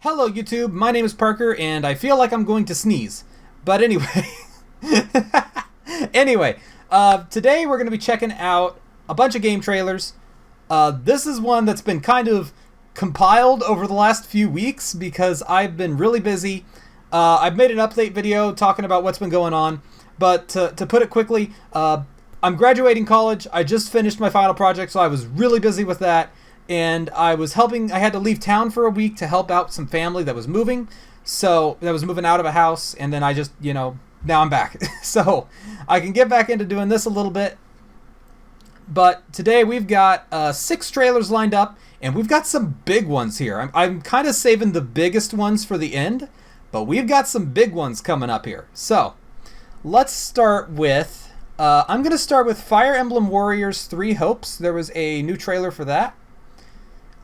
Hello YouTube, my name is Parker and I feel like I'm going to sneeze. But anyway, today we're going to be checking out a bunch of game trailers. This is one that's been kind of compiled over the last few weeks because I've been really busy. I've made an update video talking about what's been going on, but to put it quickly, I'm graduating college. I just finished my final project, so I was really busy with that. And I had to leave town for a week to help out some family that was moving. So, that was moving out of a house. And then I just, now I'm back. So, I can get back into doing this a little bit. But today we've got 6 trailers lined up. And we've got some big ones here. I'm kind of saving the biggest ones for the end. But we've got some big ones coming up here. So, let's start with... I'm going to start with Fire Emblem Warriors 3 Hopes. There was a new trailer for that.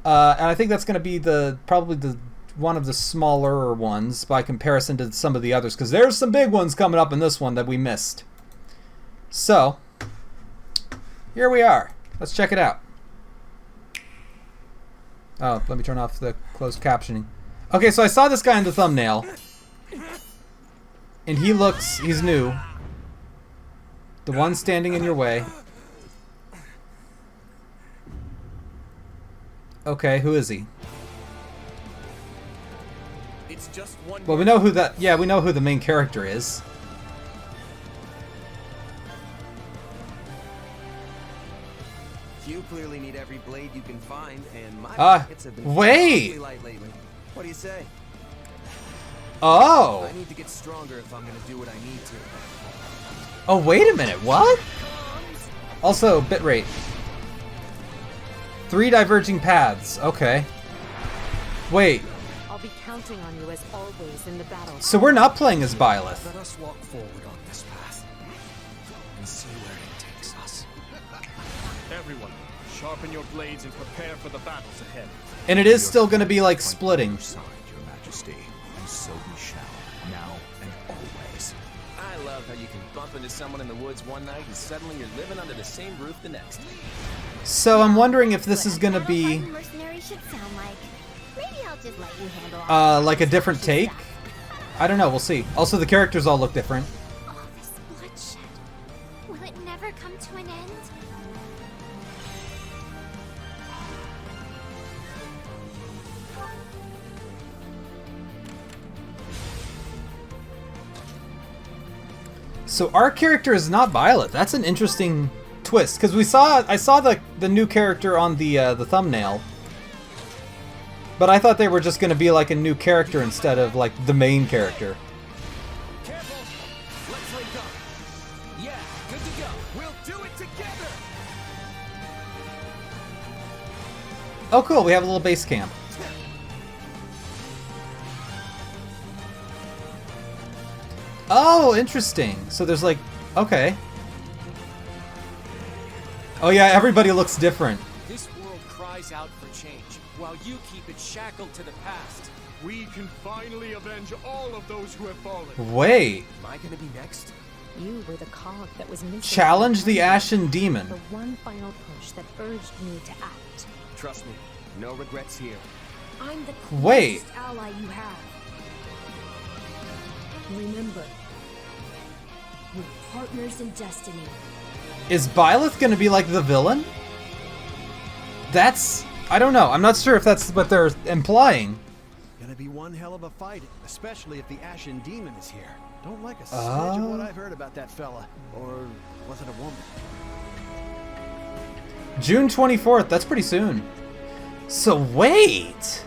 And I think that's going to be probably one of the smaller ones by comparison to some of the others, because there's some big ones coming up in this one that we missed. So, here we are. Let's check it out. Oh, let me turn off the closed captioning. Okay, so I saw this guy in the thumbnail. And he's new. The one standing in your way. Okay, who is he? It's just one. Well, we know who that. Yeah, we know who the main character is. You clearly need every blade you can find, and my pockets have been wait. light lately. What do you say? Oh. I need to get stronger if I'm gonna do what I need to. Oh, wait a minute. What? Also, bitrate. 3 diverging paths. Okay. Wait. I'll be counting on you as always in the battle. So we're not playing as Byleth. Let us walk forward on this path and see where it takes us. Everyone, sharpen your blades and prepare for the battles ahead. And it is still going to be like splitting. Side, Your Majesty, and so we shall, now and always. I love how you can bump into someone in the woods one night and suddenly you're living under the same roof the next. So I'm wondering if this is going to be like a different take. I don't know, we'll see. Also, the characters all look different. All this bloodshed, will it never come to an end? So our character is not Violet. That's an interesting twist, because I saw the new character on the thumbnail, but I thought they were just going to be like a new character instead of like the main character. Careful! Let's link up. Yeah, good to go. We'll do it together. Oh, cool! We have a little base camp. Oh, interesting. So there's like, okay. Oh yeah, everybody looks different. This world cries out for change, while you keep it shackled to the past. We can finally avenge all of those who have fallen. Wait. Am I gonna be next? You were the cog that was missing. Challenge the Ashen Demon. The one final push that urged me to act. Trust me, no regrets here. I'm the Wait. closest ally you have. Remember, we're partners in destiny. Is Byleth going to be like the villain? I don't know. I'm not sure if that's what they're implying. Gonna be one hell of a fight, especially if the Ashen Demon is here. Don't like a smidge of what I've heard about that fella. Or was it a woman? June 24th. That's pretty soon. So wait.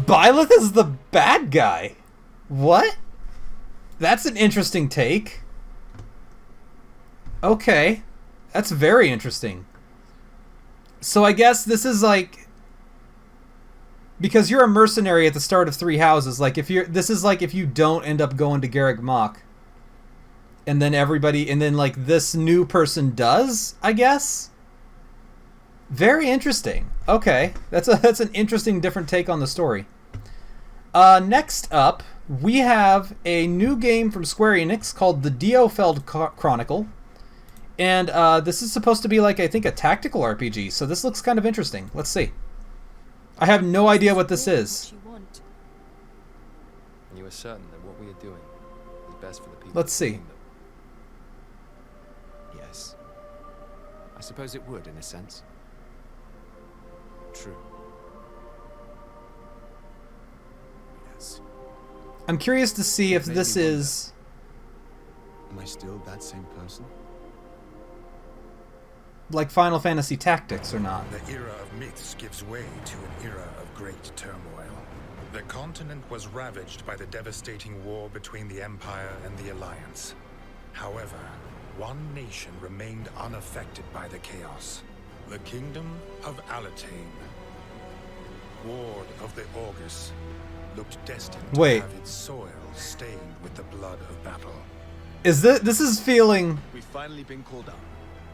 Byleth is the bad guy. What? That's an interesting take. Okay. That's very interesting. So I guess this is like, because you're a mercenary at the start of 3 Houses, like this is like if you don't end up going to Garreg Mach, and then like this new person does, I guess. Very interesting. Okay. That's an interesting different take on the story. Next up, we have a new game from Square Enix called the Diofield Chronicle. And this is supposed to be like, I think, a tactical RPG, so this looks kind of interesting. Let's see. I have no idea what this is. and you are certain that what we are doing is best for the people. Let's of the see. kingdom. Yes. I suppose it would, in a sense. True. Yes. I'm curious to see if Made this me wonder. is... Am I still that same person? like Final Fantasy Tactics or not. The era of myths gives way to an era of great turmoil. The continent was ravaged by the devastating war between the Empire and the Alliance. However, one nation remained unaffected by the chaos. The Kingdom of Alatane, Ward of the August, looked destined to Wait. have its soil stained with the blood of battle. Is this is feeling... We've finally been called up.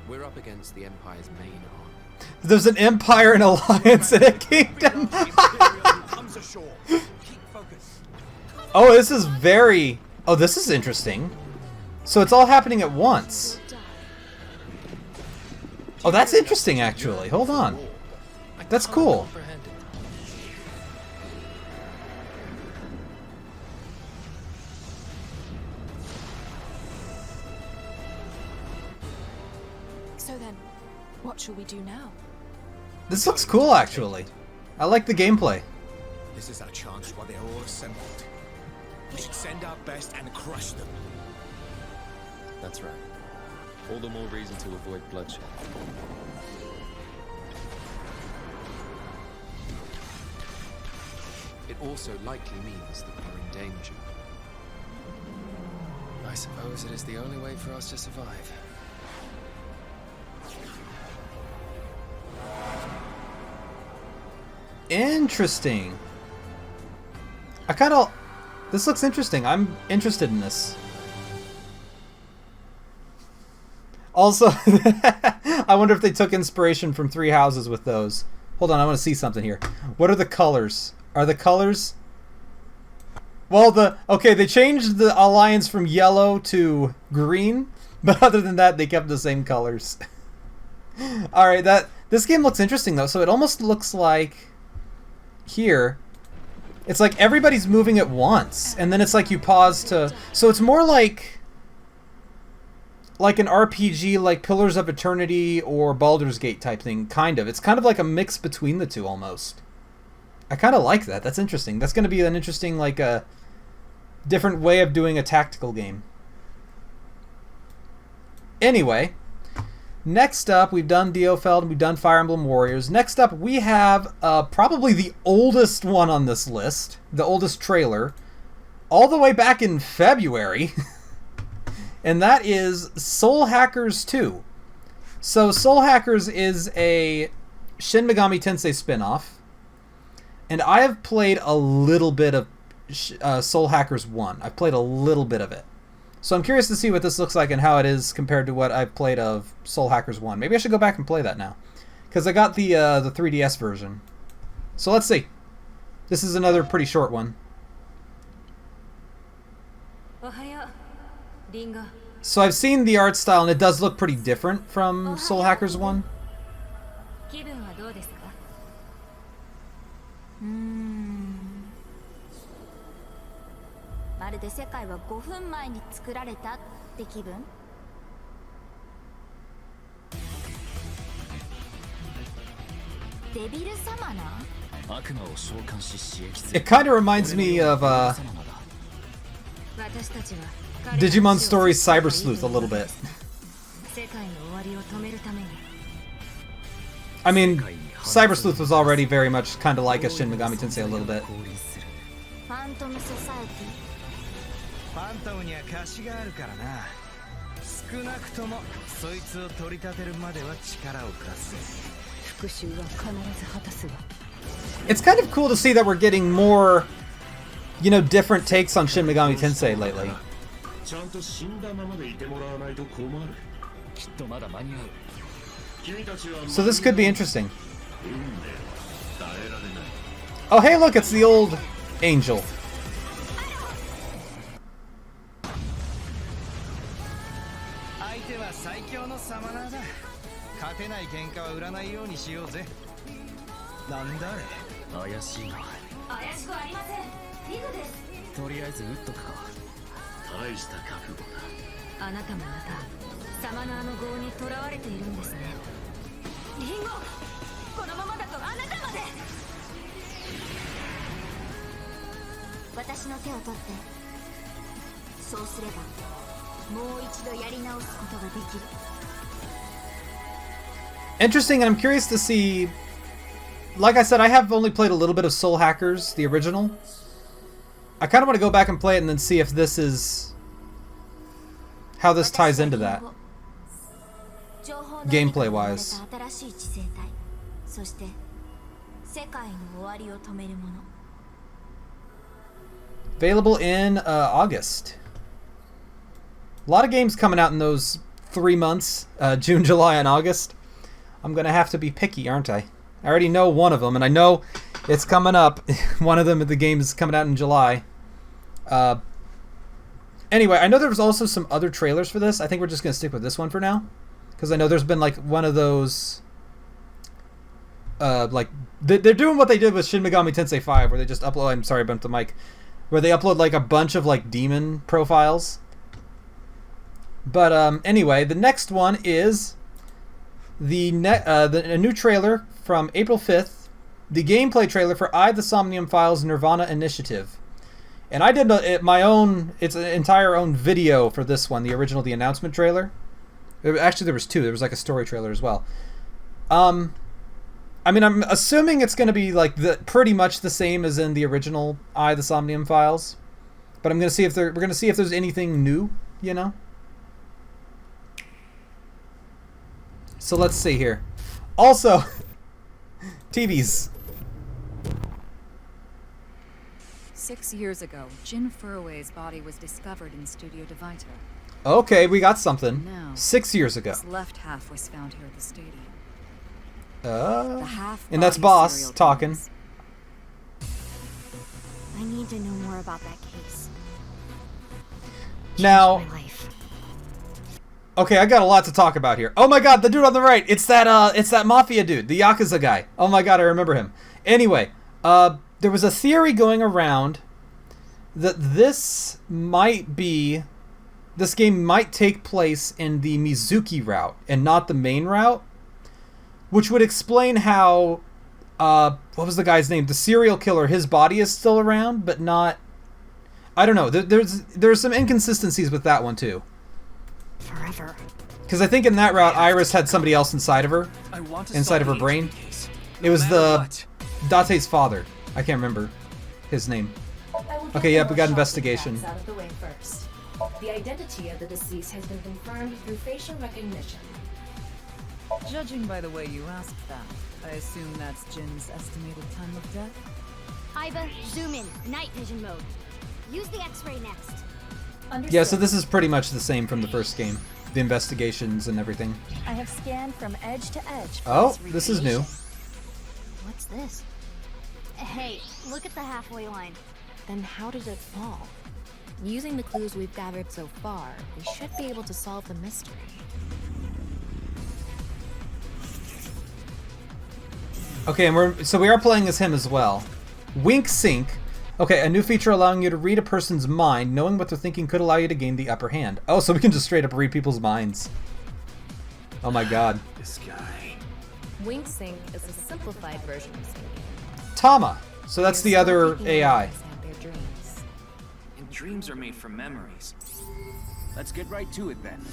We're up against the Empire's main army. There's an empire, an alliance, and a kingdom. Comes ashore. Keep focus. Oh, this is very... Oh, this is interesting. So it's all happening at once. Oh, that's interesting, actually. Hold on. That's cool. So then, what shall we do now? This looks cool, actually. I like the gameplay. This is our chance while they're all assembled. We should send our best and crush them. That's right. All the more reason to avoid bloodshed. It also likely means that we're in danger. I suppose it is the only way for us to survive. Interesting. I kind of... This looks interesting. I'm interested in this. Also, I wonder if they took inspiration from Three Houses with those. Hold on, I want to see something here. What are the colors? Are the colors... Well, okay, they changed the alliance from yellow to green, but other than that, they kept the same colors. Alright, this game looks interesting, though, so it almost looks like... Here, it's like everybody's moving at once, and then it's like you pause to... So it's more like an RPG, like Pillars of Eternity or Baldur's Gate type thing, kind of. It's kind of like a mix between the two, almost. I kind of like that. That's interesting. That's going to be an interesting, like, a different way of doing a tactical game. Anyway, next up, we've done Diofield and we've done Fire Emblem Warriors. Next up, we have probably the oldest one on this list, the oldest trailer, all the way back in February, and that is Soul Hackers 2. So Soul Hackers is a Shin Megami Tensei spin-off, and I have played a little bit of Soul Hackers 1. I've played a little bit of it. So I'm curious to see what this looks like and how it is compared to what I've played of Soul Hackers 1. Maybe I should go back and play that now, because I got the 3DS version. So let's see. This is another pretty short one. So I've seen the art style, and it does look pretty different from Soul Hackers 1. It kind of reminds me of Digimon Stories Cyber Sleuth a little bit. I mean, Cyber Sleuth was already very much kind of like a Shin Megami Tensei a little bit. It's kind of cool to see that we're getting more, you know, different takes on Shin Megami Tensei lately. So this could be interesting. Oh, hey, look, it's the old angel. とりあえず撃っとくか。大した覚悟だ。あなたもまたサマナーの業に囚われているんですね。リンゴ、このままだとあなたまで。私の手を取って。そうすればもう一度やり直すことができる。 Interesting, and I'm curious to see. Like I said, I have only played a little bit of Soul Hackers, the original. I kind of want to go back and play it and then see if this is how this ties into that, gameplay-wise. Available in August. A lot of games coming out in those 3 months, June, July, and August. I'm going to have to be picky, aren't I? I already know one of them, and I know it's coming up. One of them, the game is coming out in July. Anyway, I know there was also some other trailers for this. I think we're just going to stick with this one for now. Because I know there's been like one of those... like, they're doing what they did with Shin Megami Tensei 5, where they just upload... I'm sorry, I bumped the mic. Where they upload like a bunch of like demon profiles. But anyway, the next one is... a new trailer from April 5th, the gameplay trailer for The Somnium Files Nirvana Initiative. And I did my own, it's an entire own video for this one, the original, the announcement trailer. Actually, there was two. There was like a story trailer as well. I mean, I'm assuming it's going to be like pretty much the same as in the original The Somnium Files. But I'm going to see if we're going to see if there's anything new, you know? So let's see here. Also, TVs. 6 years ago, Jin Furway's body was discovered in Studio Devita. Okay, we got something. Now, 6 years ago. His left half was found here at the stadium. And that's Boss talking. I need to know more about that case. Now, okay, I got a lot to talk about here. Oh my god, the dude on the right. It's that mafia dude, the Yakuza guy. Oh my god, I remember him. Anyway, there was a theory going around that this game might take place in the Mizuki route and not the main route, which would explain how, what was the guy's name? The serial killer, his body is still around, but not, I don't know. There's some inconsistencies with that one too. Forever. Because I think in that route, Iris had somebody else inside of her. Inside of her brain. It was Date's father. I can't remember his name. Okay, yep, we got investigation. Out of the way first. The identity of the deceased has been confirmed through facial recognition. Judging by the way you asked that, I assume that's Jin's estimated time of death? Iva, zoom in. Night vision mode. Use the X-ray next. Yeah, so this is pretty much the same from the first game. The investigations and everything. I have scanned from edge to edge. Oh, this is new. What's this? Hey, look at the halfway line. Then how did it fall? Using the clues we've gathered so far, we should be able to solve the mystery. Okay, and we are playing as him as well. Wink Sync. Okay, a new feature allowing you to read a person's mind. Knowing what they're thinking could allow you to gain the upper hand. Oh, so we can just straight up read people's minds. Oh my god. This guy. Wink Sync is a simplified version of Sync. Tama. So that's the other AI. And dreams are made from memories. Let's get right to it then.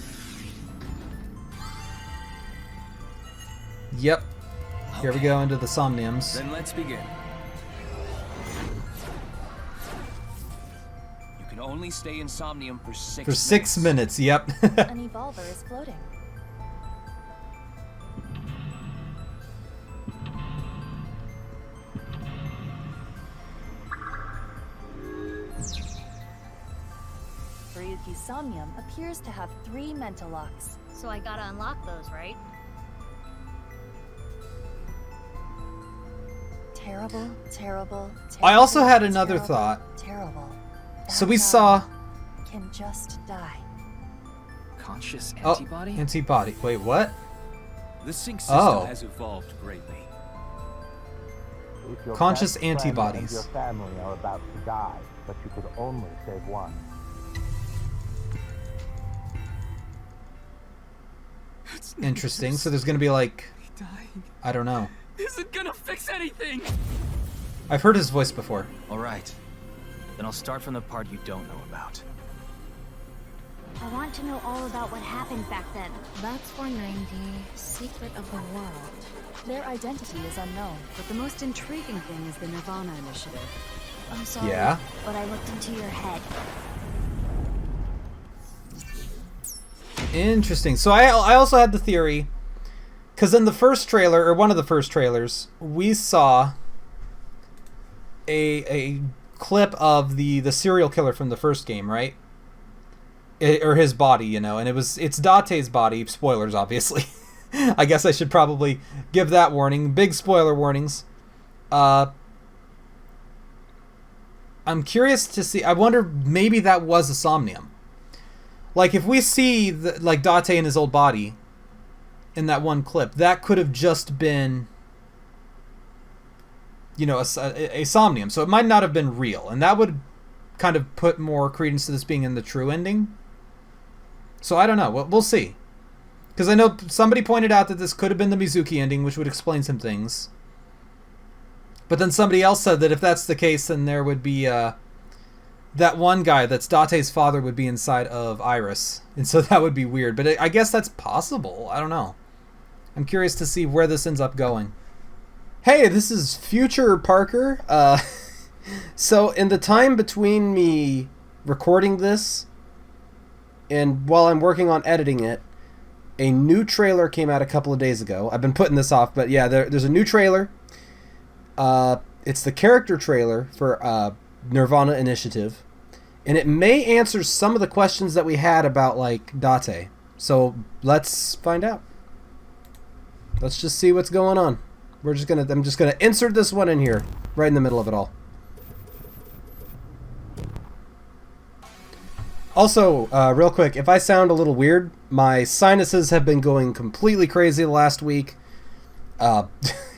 Yep. Here we go into the Somniums. Then let's begin. You can only stay in Somnium for 6 minutes. For 6 minutes, yep. An evolver is floating. Ryuki's Somnium appears to have 3 mental locks. So I gotta unlock those, right? Terrible, terrible, terrible. I also had another thought. Terrible. So we saw... Can just die. Conscious Oh, antibody? antibody. Wait, what? The sync system has evolved greatly. if your Conscious best friend antibodies. and your family are about to die, but you could only save one. Interesting. So there's gonna be like, I don't know. Isn't gonna fix anything. I've heard his voice before. All right. Then I'll start from the part you don't know about. I want to know all about what happened back then. That's 490, secret of the world. Their identity is unknown, but the most intriguing thing is the Nirvana initiative. I'm sorry, Yeah. but I looked into your head. Interesting. So I also had the theory, because in the first trailer, or one of the first trailers, we saw a clip of the serial killer from the first game, right? Or his body, you know, and it's Date's body. Spoilers, obviously. I guess I should probably give that warning. Big spoiler warnings. I'm curious to see. I wonder, maybe that was a Somnium. Like, if we see like Date in his old body in that one clip, that could have just been, you know, a Somnium. So it might not have been real, and that would kind of put more credence to this being in the true ending. So I don't know. We'll see. Because I know somebody pointed out that this could have been the Mizuki ending, which would explain some things. But then somebody else said that if that's the case, then there would be that one guy that's Date's father would be inside of Iris. And so that would be weird. But I guess that's possible. I don't know. I'm curious to see where this ends up going. Hey, this is Future Parker. So in the time between me recording this and while I'm working on editing it, a new trailer came out a couple of days ago. I've been putting this off, but yeah, there's a new trailer. It's the character trailer for Nirvana Initiative, and it may answer some of the questions that we had about, like, Date. So let's find out. Let's just see what's going on. I'm just gonna insert this one in here, right in the middle of it all. Also, real quick, if I sound a little weird, my sinuses have been going completely crazy the last week.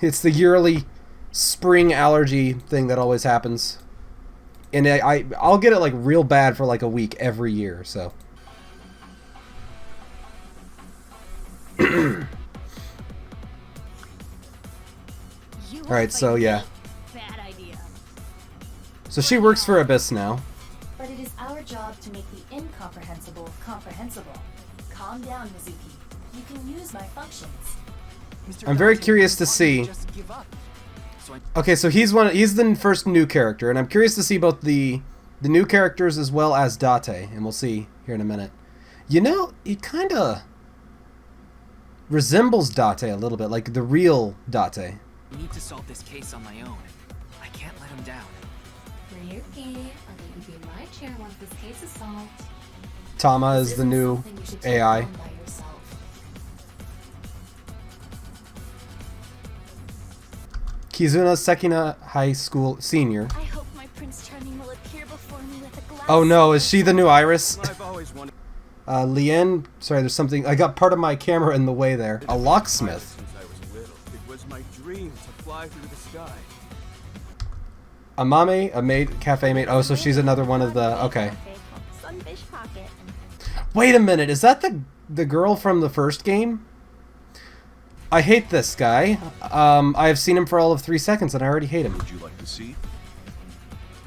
It's the yearly spring allergy thing that always happens. And I'll get it like real bad for like a week every year, so. Alright, so yeah. Bad idea. So she works for Abyss now. But it is our job to make the incomprehensible comprehensible. Calm down, Mizuki. You can use my functions. I'm very curious to see. Okay, so he's the first new character, and I'm curious to see both the new characters as well as Date, and we'll see here in a minute. You know, he kind of resembles Date a little bit, like the real Date. I need to solve this case on my own. I can't let him down. Ryuki, I'll let you be in my chair once this case is solved. Tama is the new AI. Kizuna Sekina High School Senior. I hope my Prince Charming will appear before me with a glass. Oh no, is she the new Iris? I've always wanted. Lien, sorry, there's something. I got part of my camera in the way there. A locksmith. Since I was little, it was my dream to fly through the sky. Amame, a maid, cafe maid. Oh, so she's another one of the. Okay. Sunfish pocket. Wait a minute, is that the girl from the first game? I hate this guy. I have seen him for all of 3 seconds, and I already hate him. Would you like to see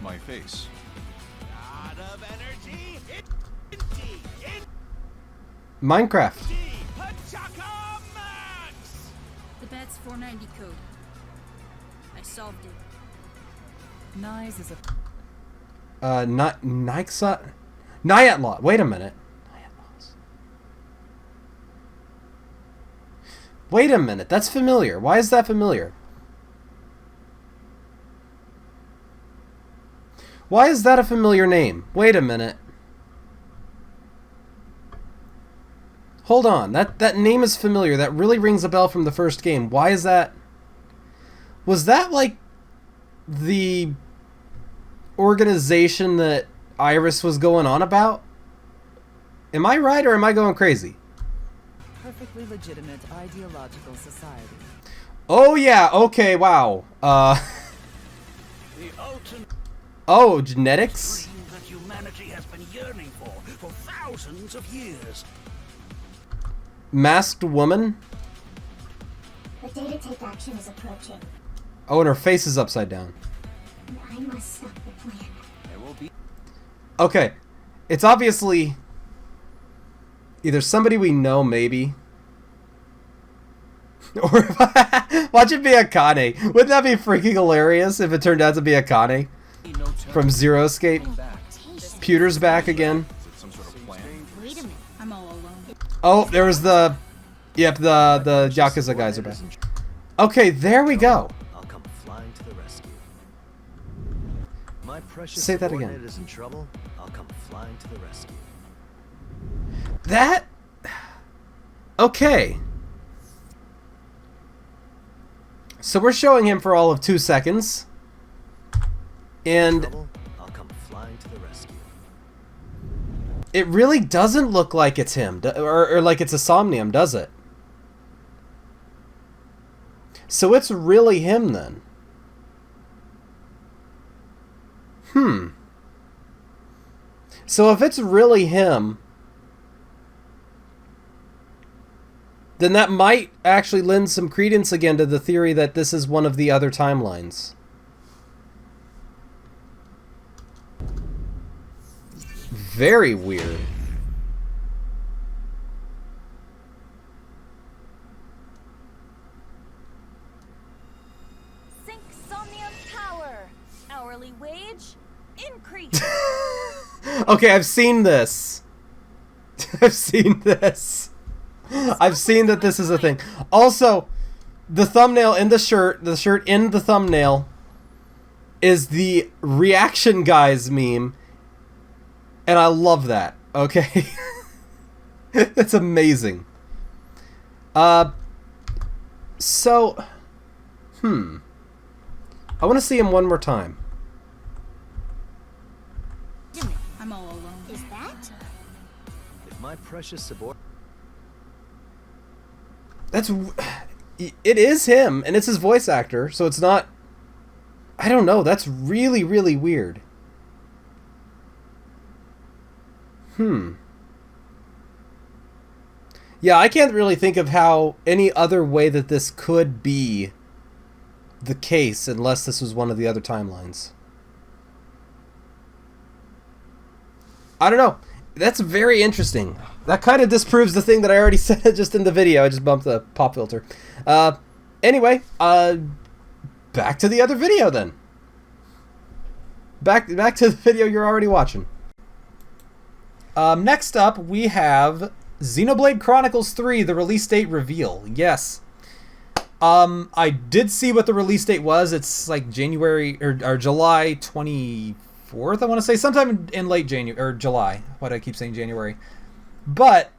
my face? Minecraft. The bat's 490 code. I solved it. Nyes is Nyatlot. Wait a minute. Wait a minute. That's familiar. Why is that familiar? Why is that a familiar name? Wait a minute. Hold on. That name is familiar. That really rings a bell from the first game. Why is that? Was that like the organization that Iris was going on about? Am I right or am I going crazy? perfectly legitimate ideological society. Oh yeah, okay, wow. Oh, genetics? That humanity has been yearning for thousands of years. Masked woman? The day to take action is approaching. Oh, and her face is upside down. And I must stop the plan. There will be. Okay. It's obviously either somebody we know, maybe. Or watch it be Akane. Wouldn't that be freaking hilarious if it turned out to be Akane? From Zero Escape. Pewter's back again. Wait a minute. I'm all alone. Oh, there was the... Yep, the Yakuza guys are back. Okay, there we go. I'll come flying to the rescue. My precious Say that again. subordinate is in trouble. I'll come flying to the rescue. That... Okay. So we're showing him for all of 2 seconds. And... I'll come flying to the rescue. It really doesn't look like it's him, or like it's a Somnium, does it? So it's really him then. So if it's really him, then that might actually lend some credence again to the theory that this is one of the other timelines. Very weird. Sync Somnium power. Hourly wage increase. Okay, I've seen this. I've seen this. I've seen that this is a thing. Also, the thumbnail in the shirt in the thumbnail is the reaction guys meme. And I love that. Okay. It's amazing. So, I want to see him one more time. I'm all alone. Is that? If my precious subordinate... It is him, and it's his voice actor, so it's not... I don't know, that's really, really weird. Yeah, I can't really think of how any other way that this could be the case unless this was one of the other timelines. I don't know. That's very interesting. That kind of disproves the thing that I already said just in the video. I just bumped the pop filter. Anyway, back to the other video then. Back to the video you're already watching. Next up, we have Xenoblade Chronicles 3, the release date reveal. Yes. I did see what the release date was. It's like January or July 24th, I want to say. Sometime in late January or July. Why do I keep saying January? But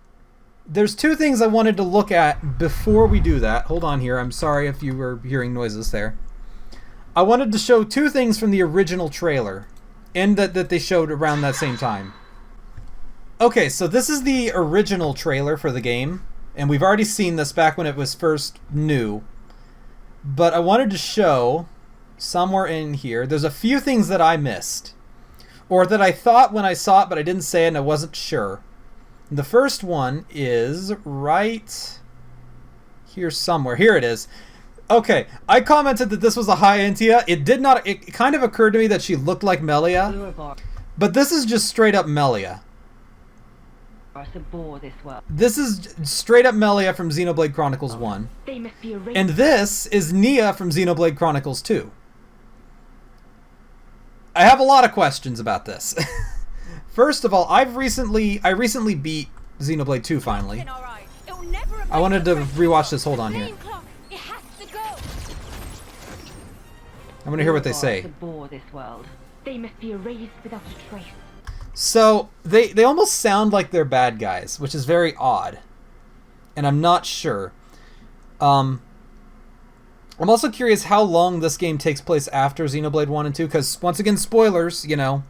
there's two things I wanted to look at before we do that. Hold on here. I'm sorry if you were hearing noises there. I wanted to show two things from the original trailer and that they showed around that same time. Okay, so this is the original trailer for the game, and we've already seen this back when it was first new. But I wanted to show somewhere in here, there's a few things that I missed, or that I thought when I saw it, but I didn't say it and I wasn't sure. The first one is right here somewhere. Here it is. Okay, I commented that this was a high Entia. It did not. It kind of occurred to me that she looked like Melia, but this is just straight up Melia. This is straight up Melia from Xenoblade Chronicles 1. And this is Nia from Xenoblade Chronicles 2. I have a lot of questions about this. First of all, I recently beat Xenoblade 2 finally. I wanted to rewatch this. Hold on here. I'm gonna hear what they say. They must be erased without a trace. So, they almost sound like they're bad guys, which is very odd. And I'm not sure. I'm also curious how long this game takes place after Xenoblade 1 and 2, because, once again, spoilers, you know.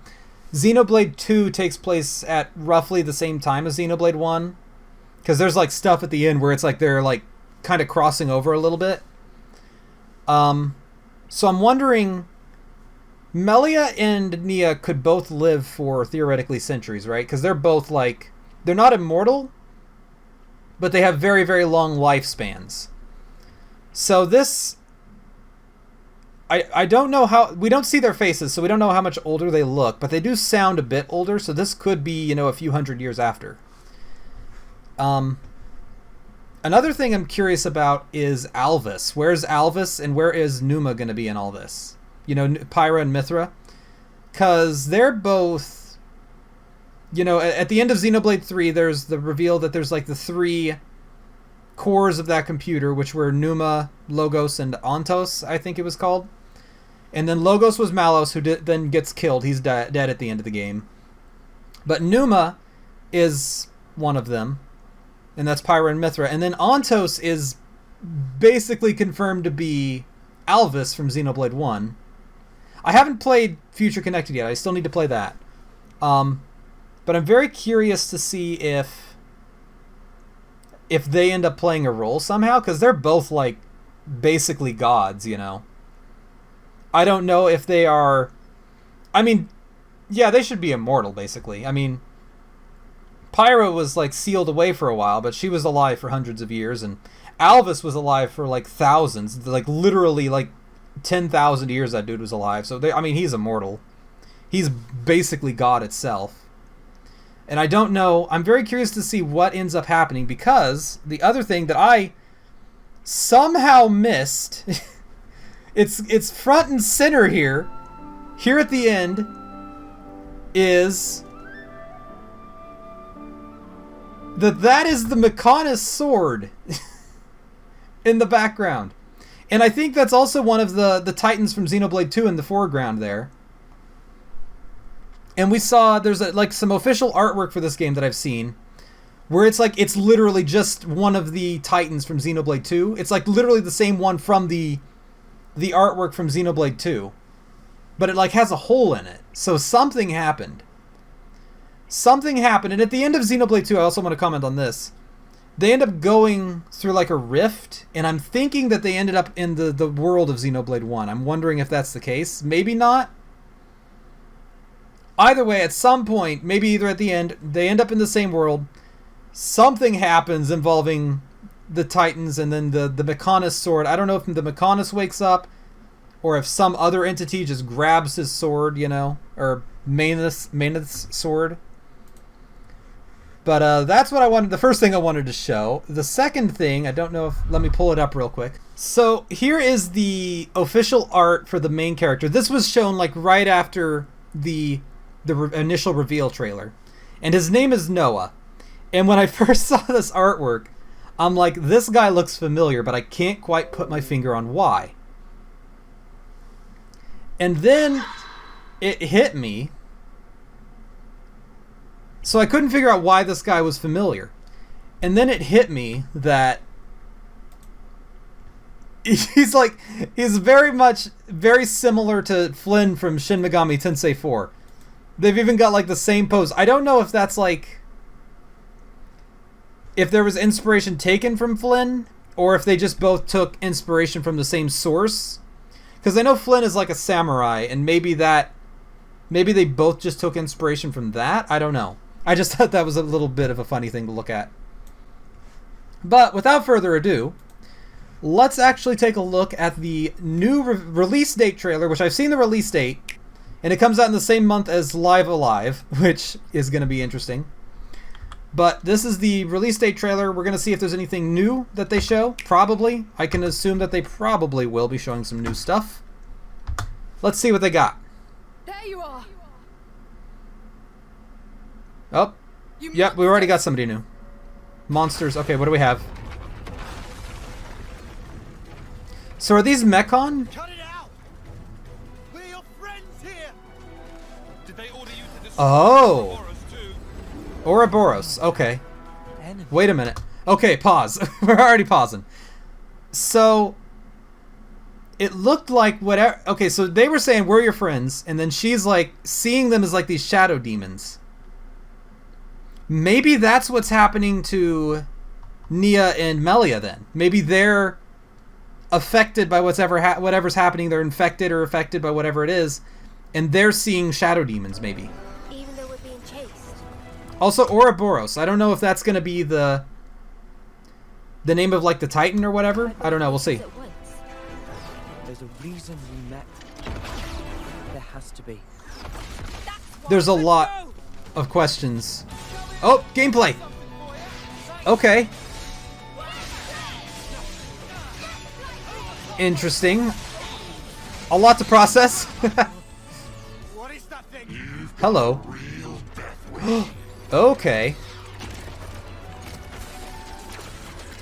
Xenoblade 2 takes place at roughly the same time as Xenoblade 1. Because there's, like, stuff at the end where it's like they're, like, kind of crossing over a little bit. So I'm wondering Melia and Nia could both live for theoretically centuries, right? Because they're both like, they're not immortal, but they have very, very long lifespans. So this, I don't know how, we don't see their faces, so we don't know how much older they look, but they do sound a bit older, so this could be, you know, a few hundred years after. Another thing I'm curious about is Alvis. Where's Alvis and where is Numa going to be in all this? You know, Pyra and Mithra? Because they're both, you know, at the end of Xenoblade 3, there's the reveal that there's like the 3 cores of that computer, which were Numa, Logos, and Ontos, I think it was called. And then Logos was Malos, who then gets killed. He's dead at the end of the game. But Numa is one of them, and that's Pyra and Mithra. And then Ontos is basically confirmed to be Alvis from Xenoblade 1. I haven't played Future Connected yet. I still need to play that. But I'm very curious to see if they end up playing a role somehow, because they're both, like, basically gods, you know? I don't know if they are... I mean, yeah, they should be immortal, basically. I mean, Pyra was, like, sealed away for a while, but she was alive for hundreds of years, and Alvis was alive for, like, thousands. Like, literally, like, 10,000 years that dude was alive. So, I mean, he's immortal. He's basically God itself. And I don't know. I'm very curious to see what ends up happening, because the other thing that I somehow missed, it's front and center here at the end, is that is the Mechonis sword in the background. And I think that's also one of the Titans from Xenoblade 2 in the foreground there. And we saw, there's like some official artwork for this game that I've seen, where it's like, it's literally just one of the Titans from Xenoblade 2. It's like literally the same one from the artwork from Xenoblade 2. But it like has a hole in it. So something happened. Something happened. And at the end of Xenoblade 2, I also want to comment on this. They end up going through like a rift, and I'm thinking that they ended up in the world of Xenoblade 1. I'm wondering if that's the case. Maybe not. Either way, at some point, maybe either at the end, they end up in the same world. Something happens involving the Titans and then the Mechonis sword. I don't know if the Mechonis wakes up or if some other entity just grabs his sword, you know, or Maneth's sword. But that's what I wanted. The first thing I wanted to show. The second thing, I don't know if... Let me pull it up real quick. So here is the official art for the main character. This was shown like right after the initial reveal trailer. And his name is Noah. And when I first saw this artwork, I'm like, this guy looks familiar, but I can't quite put my finger on why. And then it hit me. So I couldn't figure out why this guy was familiar. And then it hit me that he's very similar to Flynn from Shin Megami Tensei 4. They've even got like the same pose. I don't know if that's like, if there was inspiration taken from Flynn, or if they just both took inspiration from the same source. Because I know Flynn is like a samurai, and maybe they both just took inspiration from that. I don't know. I just thought that was a little bit of a funny thing to look at. But without further ado, let's actually take a look at the new release date trailer, which I've seen the release date, and it comes out in the same month as Live Alive, which is going to be interesting. But this is the release date trailer. We're going to see if there's anything new that they show. Probably. I can assume that they probably will be showing some new stuff. Let's see what they got. There you are. Oh. Yep, we already got somebody new. Monsters. Okay, what do we have? So are these Mechon? Cut it out! We're your friends here! Did they order you to destroy Oh! Ouroboros too? Ouroboros. Okay. Wait a minute. Okay, pause. We're already pausing. So it looked like whatever... Okay, so they were saying, we're your friends, and then she's like, seeing them as like these shadow demons. Maybe that's what's happening to Nia and Melia then. Maybe they're affected by whatever's happening. They're infected or affected by whatever it is. and they're seeing shadow demons, maybe. Even though we're being chased. Also, Ouroboros. I don't know if that's going to be the name of, like, the Titan or whatever. I don't know. We'll see. There's a reason we met. There has to be. There's a lot of questions. Oh, gameplay. Okay. Interesting. A lot to process. Hello. Okay.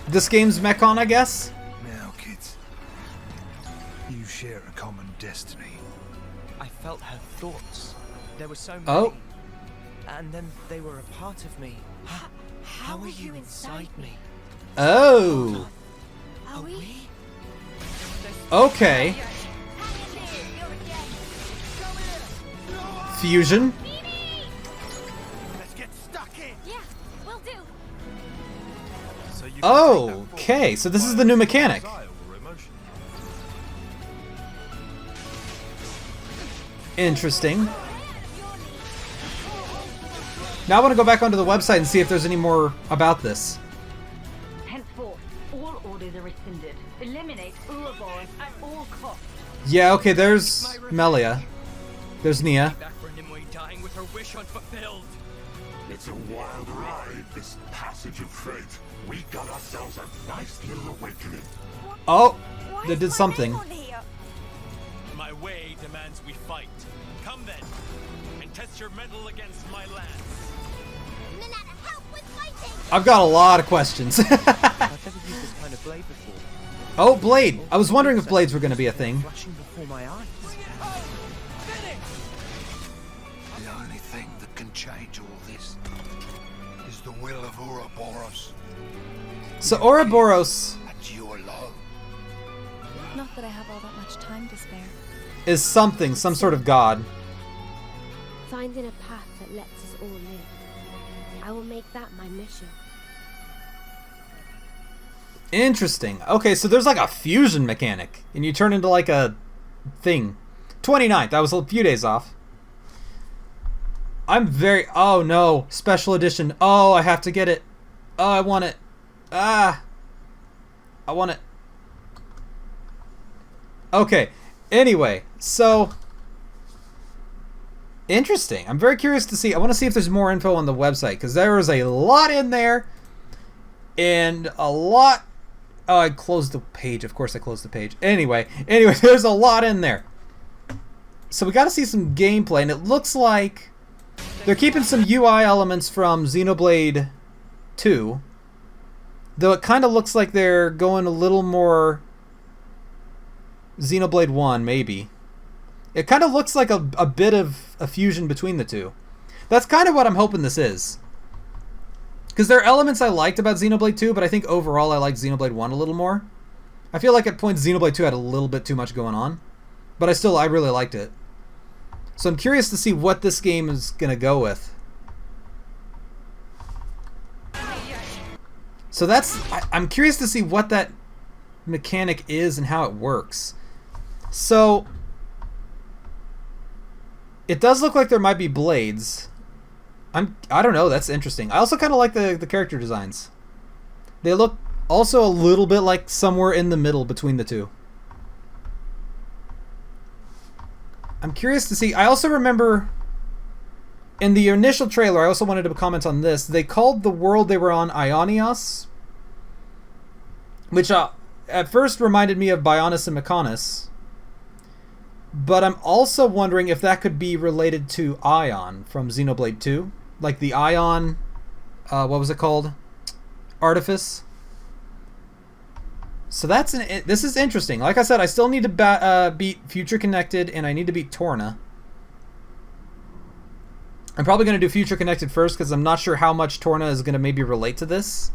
This game's Mechon, I guess? Now, kids. You share a common destiny. I felt her thoughts. There were so many. Oh. And then they were a part of me. How are you inside me? Oh. Are we? Okay. Fusion. Let's get stuck in. Yeah, will do. So you Oh, okay. So this is the new mechanic. Interesting. Now I want to go back onto the website and see if there's any more about this. Henceforth, all orders are rescinded. Eliminate Ouroboros at all costs. Yeah, okay, there's Melia. There's Nia. Back for Nimue dying with her wish unfulfilled. It's a wild ride, this passage of fate. We got ourselves a nice little awakening. Oh, they did something. My way demands we fight. Come then, and test your mettle against my lance. I've got a lot of questions. I've never used this kind of blade before. Oh, blade. I was wondering if blades were going to be a thing. Flashing before my eyes. The only thing that can change all this is the will of Ouroboros. So Ouroboros And you alone. Not that I have all that much time to spare. is something, some sort of god. Finding a path that lets us all live. I will make that my mission. Interesting. Okay, so there's like a fusion mechanic, and you turn into like a thing. 29th, I was a few days off. I'm very... Oh no, special edition. Oh, I have to get it. Oh, I want it. Ah. I want it. Okay, anyway, so... Interesting. I'm very curious to see. I want to see if there's more info on the website, because there is a lot in there, and a lot... Oh, I closed the page. Of course I closed the page. Anyway, there's a lot in there. So we got to see some gameplay, and it looks like they're keeping some UI elements from Xenoblade 2, though it kind of looks like they're going a little more Xenoblade 1, maybe. It kind of looks like a bit of a fusion between the two. That's kind of what I'm hoping this is. Because there are elements I liked about Xenoblade 2, but I think overall I like Xenoblade 1 a little more. I feel like at points Xenoblade 2 had a little bit too much going on. But I really liked it. So I'm curious to see what this game is going to go with. So I'm curious to see what that mechanic is and how it works. So... It does look like there might be blades. I don't know, that's interesting. I also kind of like the character designs. They look also a little bit like somewhere in the middle between the two. I'm curious to see. I also remember in the initial trailer, I also wanted to comment on this. They called the world they were on Ionios, which at first reminded me of Bionis and Mechonis. But I'm also wondering if that could be related to Ion from Xenoblade 2. Like the Ion, what was it called? Artifice. So this is interesting. Like I said, I still need to beat Future Connected, and I need to beat Torna. I'm probably going to do Future Connected first, because I'm not sure how much Torna is going to maybe relate to this.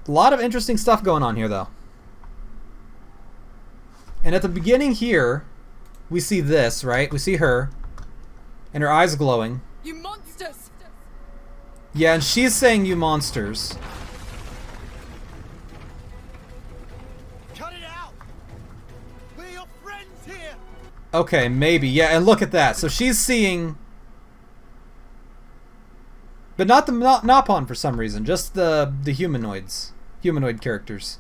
A lot of interesting stuff going on here, though. And at the beginning here, we see this, right? We see her, and her eyes glowing. You monsters! Yeah, and she's saying you monsters. Cut it out! We're your friends here! Okay, maybe. Yeah, and look at that. So she's seeing... But not the Napon for some reason. Just the humanoids. Humanoid characters.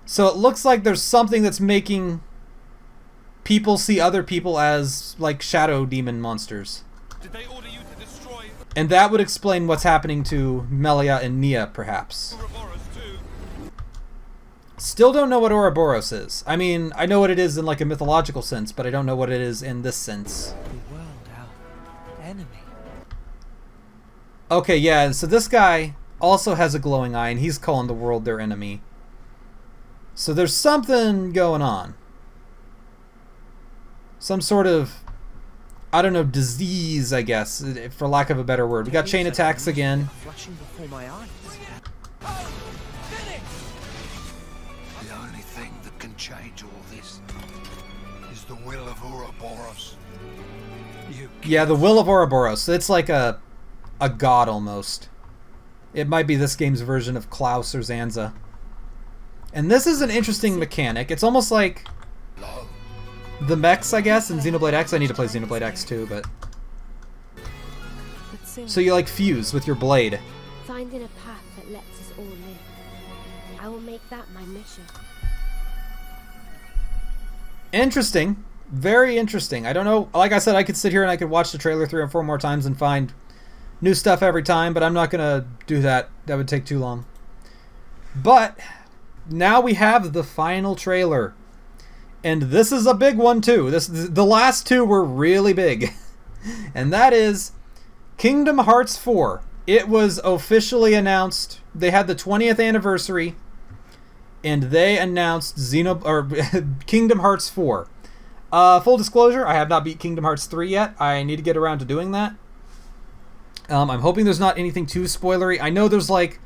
So it looks like there's something that's making people see other people as, like, shadow demon monsters. Did they order you to destroy? And that would explain what's happening to Melia and Nia, perhaps. Still don't know what Ouroboros is. I mean, I know what it is in, like, a mythological sense, but I don't know what it is in this sense. The world, our enemy. Okay, yeah, and so this guy also has a glowing eye, and he's calling the world their enemy. So there's something going on. Some sort of, I don't know, disease, I guess, for lack of a better word. We got chain attacks again. Flashing before my eyes. The only thing that can change all this is the will of Ouroboros. Yeah, the will of Ouroboros. It's like a god almost. It might be this game's version of Klaus or Zanza. And this is an interesting mechanic. It's almost like the mechs, I guess, in Xenoblade X. I need to play Xenoblade X too, but... So you, like, fuse with your blade. Finding a path that lets us all live. I will make that my mission. Interesting. Very interesting. I don't know. Like I said, I could sit here and I could watch the trailer 3 or 4 more times and find new stuff every time, but I'm not going to do that. That would take too long. But now we have the final trailer. And this is a big one too. The last 2 were really big. And that is Kingdom Hearts 4. It was officially announced. They had the 20th anniversary and they announced Kingdom Hearts 4. Full disclosure, I have not beat Kingdom Hearts 3 yet. I need to get around to doing that. I'm hoping there's not anything too spoilery. I know there's like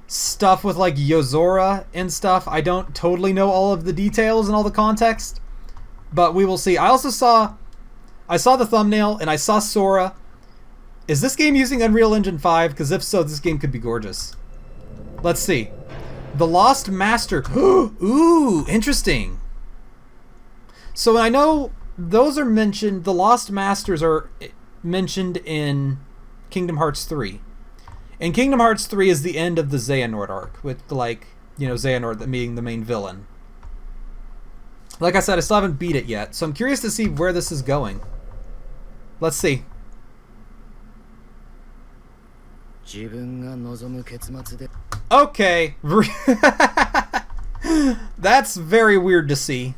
stuff with like Yozora and stuff. I don't totally know all of the details and all the context, but we will see. I saw the thumbnail and I saw Sora. Is this game using Unreal Engine 5? Because if so, this game could be gorgeous. Let's see. The Lost Master. Ooh, interesting. So I know those are mentioned. The Lost Masters are mentioned in Kingdom Hearts 3. And Kingdom Hearts 3 is the end of the Xehanort arc, with, like, you know, Xehanort being the main villain. Like I said, I still haven't beat it yet, so I'm curious to see where this is going. Let's see. Okay. That's very weird to see.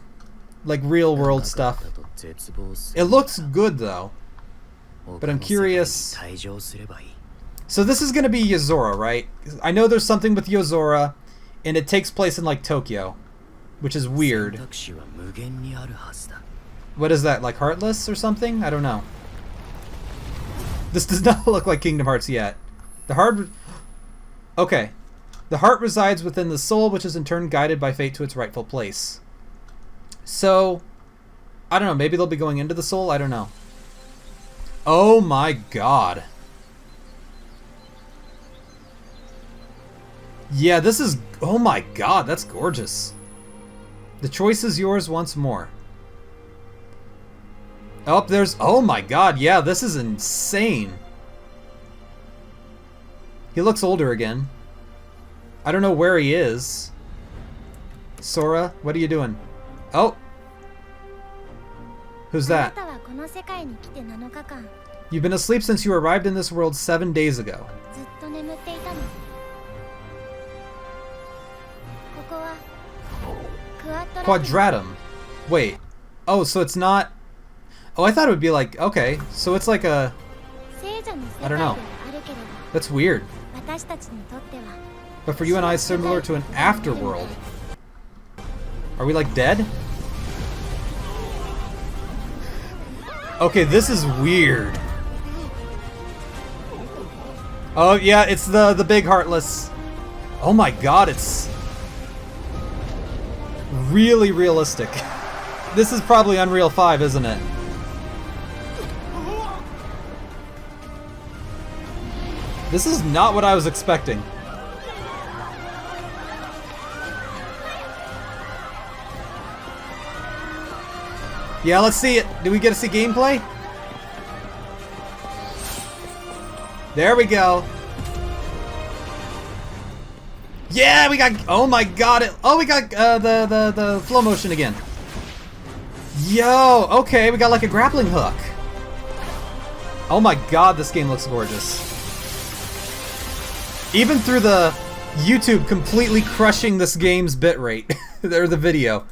Like, real world stuff. It looks good, though. But I'm curious. So this is going to be Yozora, right? I know there's something with Yozora, and it takes place in, like, Tokyo, which is weird. What is that, like Heartless or something? I don't know. This does not look like Kingdom Hearts yet. The heart... Okay. The heart resides within the soul, which is in turn guided by fate to its rightful place. So, I don't know, maybe they'll be going into the soul? I don't know. Oh my god. Yeah, this is... Oh my god, that's gorgeous. The choice is yours once more. Oh, there's... Oh my god, yeah, this is insane. He looks older again. I don't know where he is. Sora, what are you doing? Oh. Who's that? You've been asleep since you arrived in this world 7 days ago. Quadratum. Wait. Oh, so it's not... Oh, I thought it would be like... Okay, so it's like a... I don't know. That's weird. But for you and I, it's similar to an afterworld. Are we, like, dead? Okay, this is weird. Oh, yeah, it's the big Heartless. Oh my god, it's... really realistic. This is probably Unreal 5, isn't it? This is not what I was expecting. Yeah, let's see it. Do we get to see gameplay? There we go. Yeah, we got. Oh my god! We got the flow motion again. Yo, okay, we got like a grappling hook. Oh my god, this game looks gorgeous. Even through the YouTube completely crushing this game's bitrate, or the video.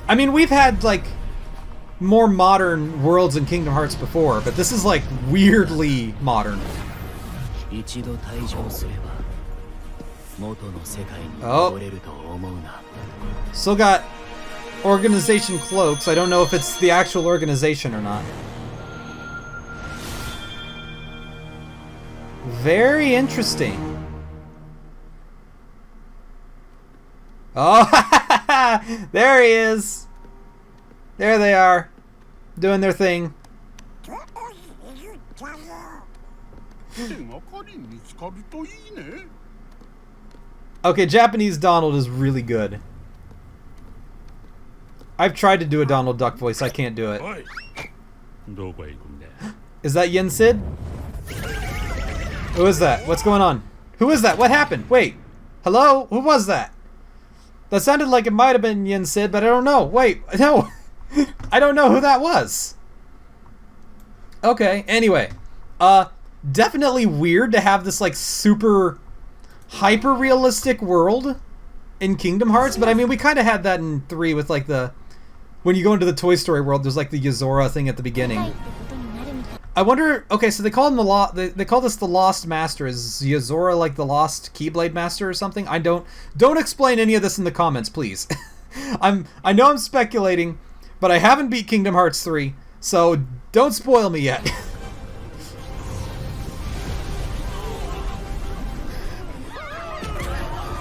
I mean, we've had like more modern worlds in Kingdom Hearts before, but this is like weirdly modern. Oh. Still got organization cloaks. I don't know if it's the actual organization or not. Very interesting. Oh, there he is. There they are, doing their thing. Okay, Japanese Donald is really good. I've tried to do a Donald Duck voice, I can't do it. Is that Yen Sid? Who is that? What's going on? Who is that? What happened? Wait. Hello? Who was that? That sounded like it might have been Yen Sid, but I don't know. Wait, no. I don't know who that was. Okay, anyway. Definitely weird to have this like super hyper-realistic world in Kingdom Hearts, but I mean we kind of had that in 3 with like the... When you go into the Toy Story world, there's like the Yozora thing at the beginning. I wonder... Okay, so they call him they call this the Lost Master. Is Yozora like the Lost Keyblade Master or something? I don't explain any of this in the comments, please. I know I'm speculating, but I haven't beat Kingdom Hearts 3, so don't spoil me yet.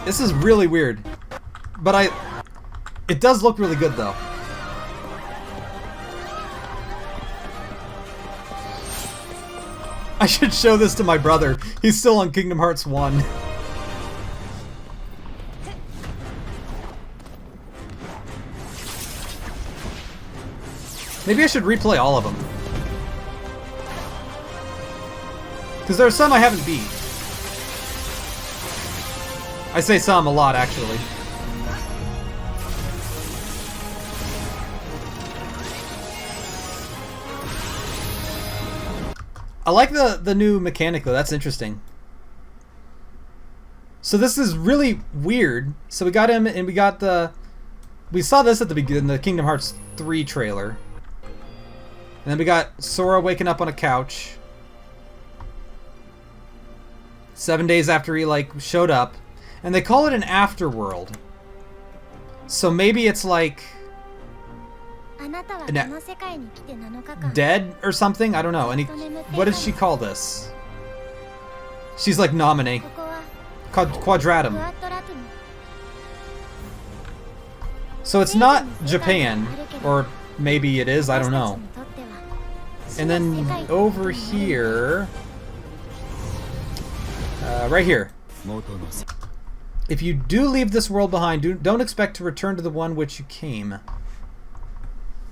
This is really weird, but it does look really good though. I should show this to my brother. He's still on Kingdom Hearts 1. Maybe I should replay all of them. Because there are some I haven't beat. I say some a lot, actually. I like the new mechanic though. That's interesting. So this is really weird. So we got him, and we saw this at the beginning, the Kingdom Hearts 3 trailer. And then we got Sora waking up on a couch 7 days after he like showed up. And they call it an afterworld. So maybe it's like dead or something? I don't know. What did she call this? She's like nominee. Quadratum. So it's not Japan. Or maybe it is, I don't know. And then over here... right here. If you do leave this world behind, don't expect to return to the one which you came.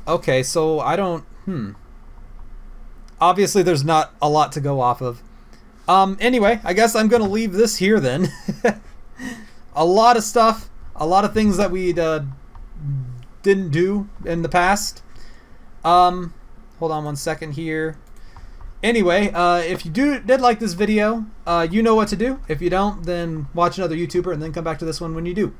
Okay, so I don't... Obviously there's not a lot to go off of. Anyway, I guess I'm going to leave this here then. A lot of stuff, a lot of things that we didn't do in the past. Hold on one second here. Anyway, if you did like this video, you know what to do. If you don't, then watch another YouTuber and then come back to this one when you do.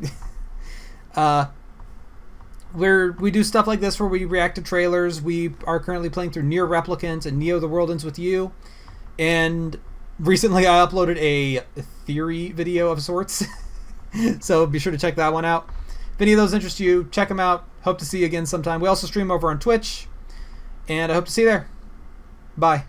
We do stuff like this where we react to trailers. We are currently playing through Nier Replicant and Neo: The World Ends With You. And recently I uploaded a theory video of sorts. So be sure to check that one out. If any of those interest you, check them out. Hope to see you again sometime. We also stream over on Twitch. And I hope to see you there. Bye.